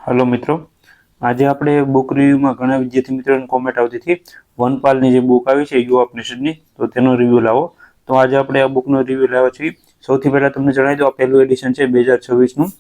Hello मित्रों, आज આપણે બુક રિવ્યુમાં ઘણા વિદ્યાર્થી મિત્રોને કોમેન્ટ આવતી હતી વનપાલની જે બુક આવી છે યુ ઓપનેશનની, તો તેનો રિવ્યુ લાવો. તો આજે આપણે આ બુકનો રિવ્યુ લાવ્યા છીએ. સૌથી પહેલા તમને જણાવી દઉં, આ પહેલું એડિશન છે 2026નું.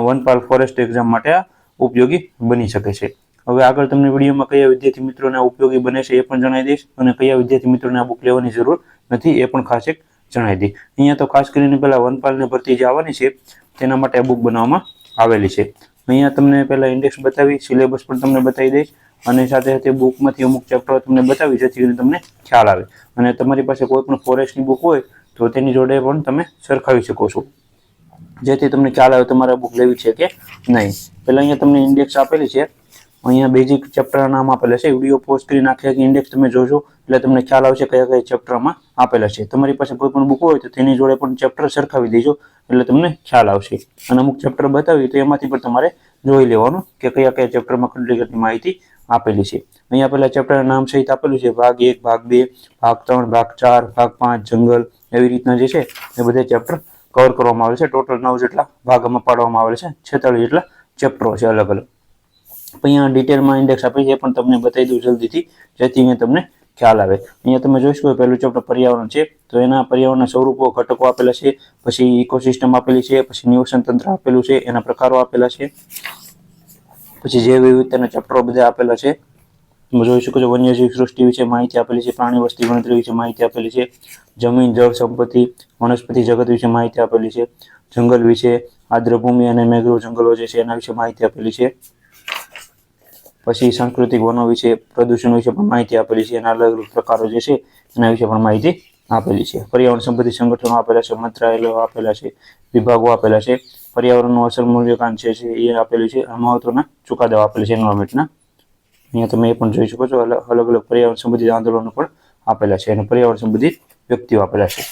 વનપાલ ફોરેસ્ટ એક્ઝામ માટે આ ઉપયોગી બની શકે છે. હવે આગળ તમને વિડીયોમાં કયા વિદ્યાર્થી મિત્રોને આ ઉપયોગી બને છે એ પણ જણાવી દઈશ, અને કયા વિદ્યાર્થી મિત્રોને આ બુક લેવાની જરૂર નથી એ પણ ખાસ એક જણાવી દઈશ. અહીંયા તો ખાસ કરીને પહેલા વનપાલની ભરતી જે આવવાની છે તેના માટે આ બુક બનાવવામાં આવેલી છે. અહીંયા તમને પહેલા ઇન્ડેક્સ બતાવી, સિલેબસ પણ તમને બતાવી દઈશ, અને સાથે સાથે બુકમાંથી અમુક ચેપ્ટર તમને બતાવી, જેથી કરીને તમને ખ્યાલ આવે. અને તમારી પાસે કોઈ પણ ફોરેસ્ટની બુક હોય તો તેની જોડે પણ તમે સરખાવી શકો છો, જેથી તમને ખ્યાલ આવે તમારે બુક લેવી છે કે નહીં. પહેલાં અહીંયા તમને ઇન્ડેક્સ આપેલી છે. અહીંયા બેઝિક ચેપ્ટરના નામ આપેલા છે. વિડીયો પોઝ કરીને આખી ઇન્ડેક્સ તમે જોજો એટલે તમને ખ્યાલ આવશે કયા કયા ચેપ્ટરમાં આપેલા છે. તમારી પાસે કોઈ પણ બુક હોય તો તેની જોડે પણ ચેપ્ટર સરખાવી દેજો એટલે તમને ખ્યાલ આવશે. અને અમુક ચેપ્ટર બતાવી તો એમાંથી પણ તમારે જોઈ લેવાનું કે કયા કયા ચેપ્ટરમાં કેટલી કેટલી માહિતી આપેલી છે. અહીંયા પહેલા ચેપ્ટરના નામ સહિત આપેલું છે. ભાગ 1, ભાગ 2, ભાગ 3, ભાગ 4, ભાગ 5 જંગલ, એવી રીતના જે છે એ બધા ચેપ્ટર કવર કરવામાં આવે છે. ટોટલ 9 જેટલા ભાગમાં પાડવામાં આવેલ છે. 46 જેટલા ચેપ્ટરો છે અલગ અલગ. અહીંયા ડિટેલમાં ઇન્ડેક્સ આપી છે, પણ તમને બતાવી દઉં જલ્દીથી, જેથી અહીંયા તમને ખ્યાલ આવે. અહીંયા તમે જોઈ શકો પહેલું ચેપ્ટર પર્યાવરણ છે, તો એના પર્યાવરણના સ્વરૂપો, ઘટકો આપેલા છે. પછી ઇકોસિસ્ટમ આપેલી છે, પછી નિવસન તંત્ર આપેલું છે, એના પ્રકારો આપેલા છે. પછી જૈવ વિવિધતાના ચેપ્ટરો બધા આપેલા છે. તમે જોઈ શકો છો વન્યજીવ સૃષ્ટિ વિશે માહિતી આપેલી છે, પ્રાણી વસ્તી ગણતરી વિશે માહિતી આપેલી છે, જમીન જળ સંપત્તિ વનસ્પતિ જગત વિશે માહિતી આપેલી છે, જંગલ વિશે, આર્દ્રભૂમિ અને મેંગ્રોવ જંગલો જે છે એના વિશે માહિતી આપેલી છે. પછી સાંસ્કૃતિક વનો વિશે, પ્રદૂષણ વિશે પણ માહિતી આપેલી છે. એના અલગ અલગ પ્રકારો જે છે એના વિશે પણ માહિતી આપેલી છે. પર્યાવરણ સંબંધિત સંગઠનો આપેલા છે, મંત્રાલયો આપેલા છે, વિભાગો આપેલા છે, પર્યાવરણનું અસર મૂલ્યાંકન છે એ આપેલું છે, મહત્વના ચુકાદાઓ આપેલા છે એન્વાયરમેન્ટના. અહીંયા તમે એ પણ જોઈ શકો છો. અલગ અલગ પર્યાવરણ સંબંધિત આંદોલનો પણ આપેલા છે, અને પર્યાવરણ સંબંધિત વ્યક્તિઓ આપેલા છે,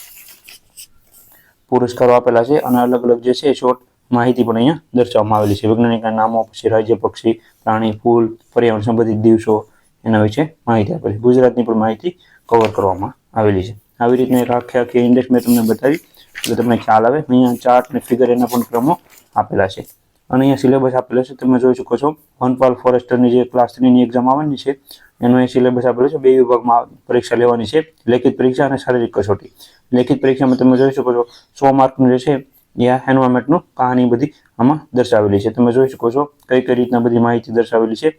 પુરસ્કારો આપેલા છે, અને અલગ અલગ જે છે શોર્ટ માહિતી પણ અહીંયા દર્શાવવામાં આવેલી છે. વૈજ્ઞાનિકના નામો, પછી રાજ્ય, પક્ષી, પ્રાણી, ફૂલ, પર્યાવરણ સંબંધિત દિવસો, એના વિશે માહિતી આપેલી. ગુજરાતની પણ માહિતી કવર કરવામાં આવેલી છે. આવી રીતના એક આખી ઇન્ડેક્સ મેં તમને બતાવી એટલે તમને ખ્યાલ આવે. અહીંયા ચાર્ટ અને ફિગર એના પણ ક્રમો આપેલા છે, અને અહીંયા સિલેબસ આપેલો છે. તમે જોઈ શકો છો વનપાલ ફોરેસ્ટરની જે ક્લાસ 3ની એક્ઝામ આવવાની છે એનો એ સિલેબસ આપેલો છે. 2 વિભાગમાં પરીક્ષા લેવાની છે, લેખિત પરીક્ષા અને શારીરિક કસોટી. લેખિત પરીક્ષામાં તમે જોઈ શકો છો 100 માર્કનું જે છે એ એન્વાયરમેન્ટનું કહાની બધી આમાં દર્શાવેલી છે. તમે જોઈ શકો છો કઈ રીતના બધી માહિતી દર્શાવેલી છે.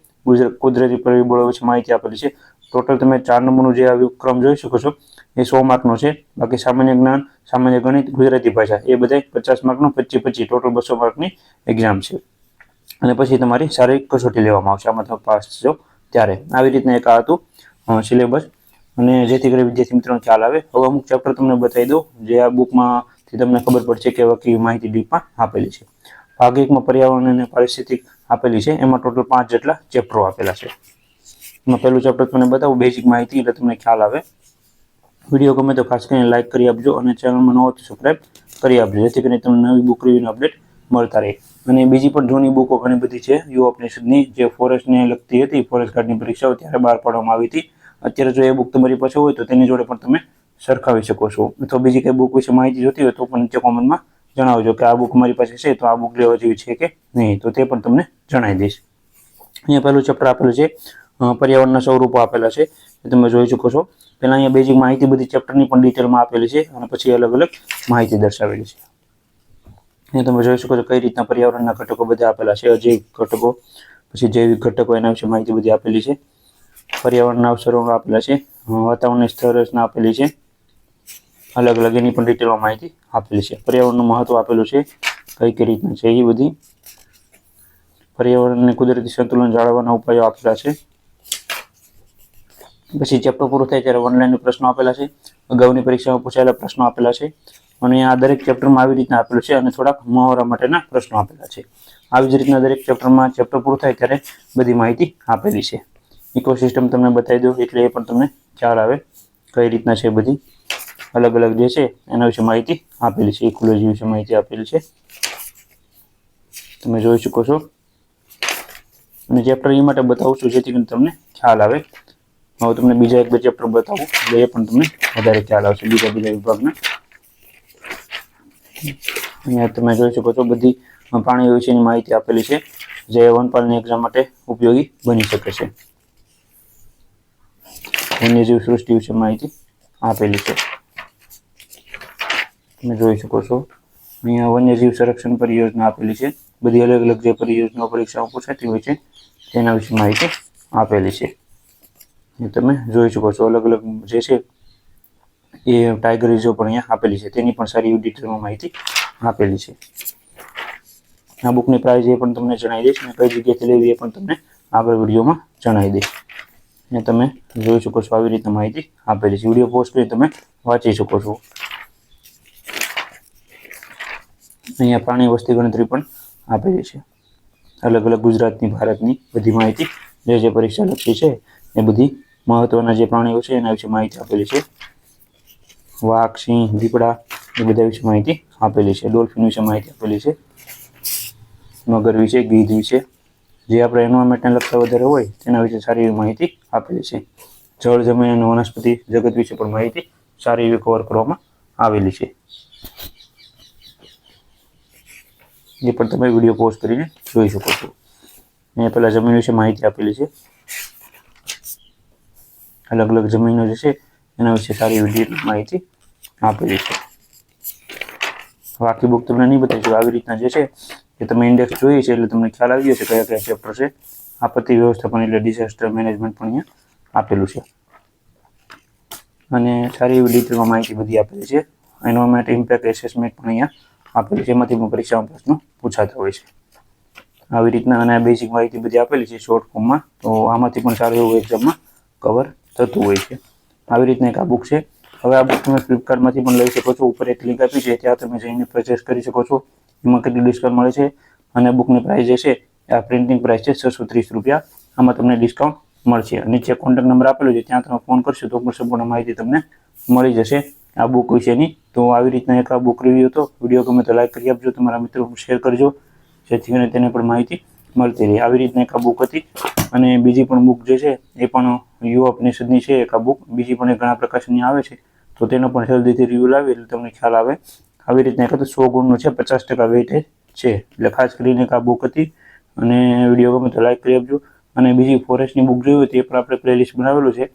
કુદરતી પરિબળો વિશે માહિતી આપેલી છે. ટોટલ તમે 4 નંબરનું જે આ ક્રમ જોઈ શકો છો એ 100 માર્કનો છે. બાકી સામાન્ય જ્ઞાન, સામાન્ય ગણિત, ગુજરાતી ભાષા એ બધા 50 માર્કનું 25 ટોટલ 200 માર્કની એક્ઝામ છે. અને પછી તમારી શારીરિક કસોટી લેવામાં આવશે આમાં તમે પાસ થશો ત્યારે. આવી રીતના એક આ હતું સિલેબસ, અને જેથી કરી વિદ્યાર્થી મિત્રોને ખ્યાલ આવે. હવે અમુક ચેપ્ટર તમને બતાવી દઉં જે આ બુકમાંથી તમને ખબર પડશે કે કેવી માહિતી ડીપમાં આપેલી છે. ભાગ 1માં પર્યાવરણ અને પારિસ્થિતિક આપેલી છે. એમાં ટોટલ 5 જેટલા ચેપ્ટરો આપેલા છે. એમાં પહેલું ચેપ્ટર તમને બતાવું બેઝિક માહિતી, એટલે તમને ખ્યાલ આવે. વિડીયો ગમે તો ખાસ કરીને લાઇક કરી આપજો, અને ચેનલમાં નવો તો સબસ્ક્રાઈબ કરી આપજો, જેથી કરીને તમને નવી બુક રિવ્યુનો અપડેટ મળતા રહે. અને બીજી પણ જૂની બુકો ઘણી બધી છે યુ ઓપનેશનની, જે ફોરેસ્ટને લગતી હતી, ફોરેસ્ટ ગાર્ડની પરીક્ષાઓ ત્યારે બહાર પાડવામાં આવી હતી. અત્યારે જો એ બુક તમારી પાસે હોય તો તેની જોડે પણ તમે સરખાવી શકો છો. અથવા બીજી કંઈ બુક વિશે માહિતી જોતી હોય તો પણ નીચે કોમેન્ટમાં જણાવજો કે આ બુક મારી પાસે છે તો આ બુક લેવા જેવી છે કે નહીં, તો તે પણ તમને જણાવી દઈશ. અહીંયા પહેલું ચેપ્ટર આપેલું છે પર્યાવરણના સ્વરૂપો આપેલા છે, તમે જોઈ શકો છો. પહેલાં અહીંયા બેઝિક માહિતી બધી ચેપ્ટરની પણ ડિટેલમાં આપેલી છે, અને પછી અલગ અલગ માહિતી દર્શાવેલી છે. અહીંયા તમે જોઈ શકો છો કઈ રીતના પર્યાવરણના ઘટકો બધા આપેલા છે. અજૈવિક ઘટકો, પછી જૈવિક ઘટકો, એના વિશે માહિતી બધી આપેલી છે. પર્યાવરણના અવસરો આપેલા છે, વાતાવરણની સ્થળરચના આપેલી છે, અલગ અલગ એની પણ ડિટેલમાં માહિતી આપેલી છે. પર્યાવરણનું મહત્વ આપેલું છે, કઈ રીતના છે એ બધી. પર્યાવરણને કુદરતી સંતુલન જાળવવાના ઉપાયો આપેલા છે. પછી ચેપ્ટર પૂરું થાય ત્યારે ઓનલાઈન પ્રશ્નો આપેલા છે, અગાઉની પરીક્ષામાં પૂછાયેલા પ્રશ્નો આપેલા છે, અને આ દરેક ચેપ્ટરમાં આવી રીતના આપેલું છે, અને થોડાક મુહાવરા માટેના પ્રશ્નો આપેલા છે. આવી જ રીતના દરેક ચેપ્ટરમાં ચેપ્ટર પૂરું થાય ત્યારે બધી માહિતી આપેલી છે. ઇકોસિસ્ટમ તમને બતાવી દઉં એટલે એ પણ તમને ખ્યાલ આવે કઈ રીતના છે. બધી અલગ અલગ જે છે એના વિશે માહિતી આપેલી છે. ઇકોલોજી વિશે માહિતી આપેલી છે, તમે જોઈ શકો છો. અને ચેપ્ટર એ માટે બતાવું છું જેથી કરીને તમને ખ્યાલ આવે. હવે તમને બીજા 1-2 ચેપ્ટર બતાવું એટલે એ પણ તમને વધારે ખ્યાલ આવશે બીજા વિભાગના. અહીંયા તમે જોઈ શકો છો બધી પ્રાણીઓ વિશેની માહિતી આપેલી છે, જે વનપાલની એક્ઝામ માટે ઉપયોગી બની શકે છે. વન્યજીવ સૃષ્ટિ વિશે માહિતી આપેલી છે. તમે જોઈ શકો છો અહીંયા વન્યજીવ સંરક્ષણ પરિયોજના આપેલી છે. બધી અલગ અલગ જે પરિયોજનાઓ પરીક્ષામાં પૂછાતી હોય છે તેના વિશે માહિતી આપેલી છે. તમે જોઈ શકો છો અલગ અલગ જે છે એ ટાઈગર રિઝર્વ પણ અહીંયા આપેલી છે, તેની પણ સારી ડિટેલમાં માહિતી આપેલી છે. આ બુકની પ્રાઇસ એ પણ તમને જણાવી દઈશ અને કઈ જગ્યાએથી લેવી એ પણ તમને આગળ વિડીયોમાં જણાવી દઈશ. અને તમે જોઈ શકો છો આવી રીતે માહિતી આપેલી છે. વિડીયો પોસ્ટ કરી તમે વાંચી શકો છો. અહીંયા પ્રાણી વસ્તી ગણતરી પણ આપેલી છે. અલગ અલગ ગુજરાતની, ભારતની બધી માહિતી જે પરીક્ષા લક્ષી છે એ બધી મહત્વના જે પ્રાણીઓ છે એના વિશે માહિતી આપેલી છે. વાઘ, સિંહ, દીપડા એ બધા વિશે માહિતી આપેલી છે. ડોલ્ફિન વિશે માહિતી આપેલી છે. મગર વિશે, ગીધ વિશે, જે આપણે એન્વાયરમેન્ટને લગતા વધારે હોય તેના વિશે સારી એવી માહિતી આપેલી છે. જળ, જમીન અને વનસ્પતિ જગત વિશે પણ માહિતી સારી એવી કવર કરવામાં આવેલી છે. એ પણ તમે વિડીયો પોઝ કરીને જોઈ શકો છો. અહીંયા પહેલાં જમીન વિશે માહિતી આપેલી છે. અલગ અલગ જમીનો જે છે એના વિશે સારી એવી માહિતી આપેલી છે. બાકી બુક તમને નહીં બતાવી, આવી રીતના જે છે એ તમે ઇન્ડેક્સ જોઈએ છે એટલે તમને ખ્યાલ આવી જશે કયા કયા ચેપ્ટર છે. આપત્તિ વ્યવસ્થાપન એટલે ડિઝાસ્ટર મેનેજમેન્ટ પણ અહીંયા આપેલું છે અને સારી એવી ડિટેલમાં માહિતી બધી આપેલી છે. એન્વાયરમેન્ટ ઇમ્પેક્ટ એસેસમેન્ટ પણ અહીંયા આપેલી છે, એમાંથી પણ પરીક્ષામાં પ્રશ્નો પૂછાતા હોય છે. આવી રીતના અને બેઝિક માહિતી બધી આપેલી છે શોર્ટ ફોર્મમાં, તો આમાંથી પણ સારું એવું એક્ઝામમાં કવર થતું હોય છે. આવી રીતના એક આ બુક છે. હવે આ બુક તમે ફ્લિપકાર્ટમાંથી પણ લઈ શકો છો. ઉપર એક લિંક આપી છે, ત્યાં તમે જઈને પરચેસ કરી શકો છો. એમાં કેટલી ડિસ્કાઉન્ટ મળે છે અને બુકની પ્રાઇસ જે છે આ પ્રિન્ટિંગ પ્રાઇસ છે 630 રૂપિયા. આમાં તમને ડિસ્કાઉન્ટ મળશે. નીચે કોન્ટેક્ટ નંબર આપેલો છે, ત્યાં તમે ફોન કરશો તો પણ સંપૂર્ણ માહિતી તમને મળી જશે આ બુક વિશેની. તો આવી રીતના એક આ બુક રિવ્યુ હતો. વિડીયો ગમે તો લાઈક કરી આપજો, તમારા મિત્રો શેર કરજો, જેથી કરીને તેને પણ માહિતી મળતી રહે. આવી રીતના એક આ બુક હતી અને બીજી પણ બુક જે છે એ પણ યુવા ઉપનિષદની છે એક આ બુક. બીજી પણ ઘણા પ્રકાશનની આવે છે, તો તેનો પણ જલ્દીથી રિવ્યુ લાવી એટલે તમને ખ્યાલ આવે. આવી રીતના એક 100 ગુણનું છે, 50% વેઇટેજ છે, એટલે ખાસ કરીને એક આ બુક હતી. અને વિડીયો ગમે તો લાઈક કરી આપજો. અને બીજી ફોરેસ્ટની બુક જોઈ હોય તે પણ આપણે પ્લેલિસ્ટ બનાવેલું છે,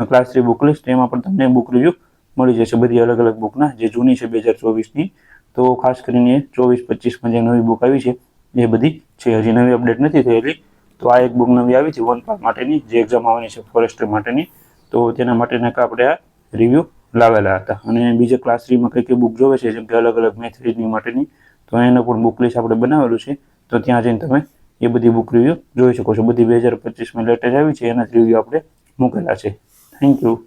ક્લાસ 3 બુક લિસ્ટ. એમાં પણ તમને બુક રિવ્યુ મળી જશે બધી અલગ અલગ બુકના, જે જૂની છે 2024ની. તો ખાસ કરીને 24-25માં જે નવી બુક આવી છે એ બધી છે, હજી નવી અપડેટ નથી થયેલી. તો આ એક બુક નવી આવી છે વનપાલ માટેની, જે એક્ઝામ આવવાની છે ફોરેસ્ટર માટેની, તો તેના માટેના આપણે આ રિવ્યુ લાવેલા હતા. અને બીજા ક્લાસ 3માં કઈ કઈ બુક જોવે છે, જેમ કે અલગ અલગ મેથ રીઝનિંગ માટેની, તો એનો પણ બુક લિસ્ટ આપણે બનાવેલું છે. તો ત્યાં જઈને તમે એ બધી બુક રિવ્યુ જોઈ શકો છો. બધી 2025માં લેટેસ્ટ આવી છે એના રિવ્યુ આપણે મૂકેલા છે. Thank you.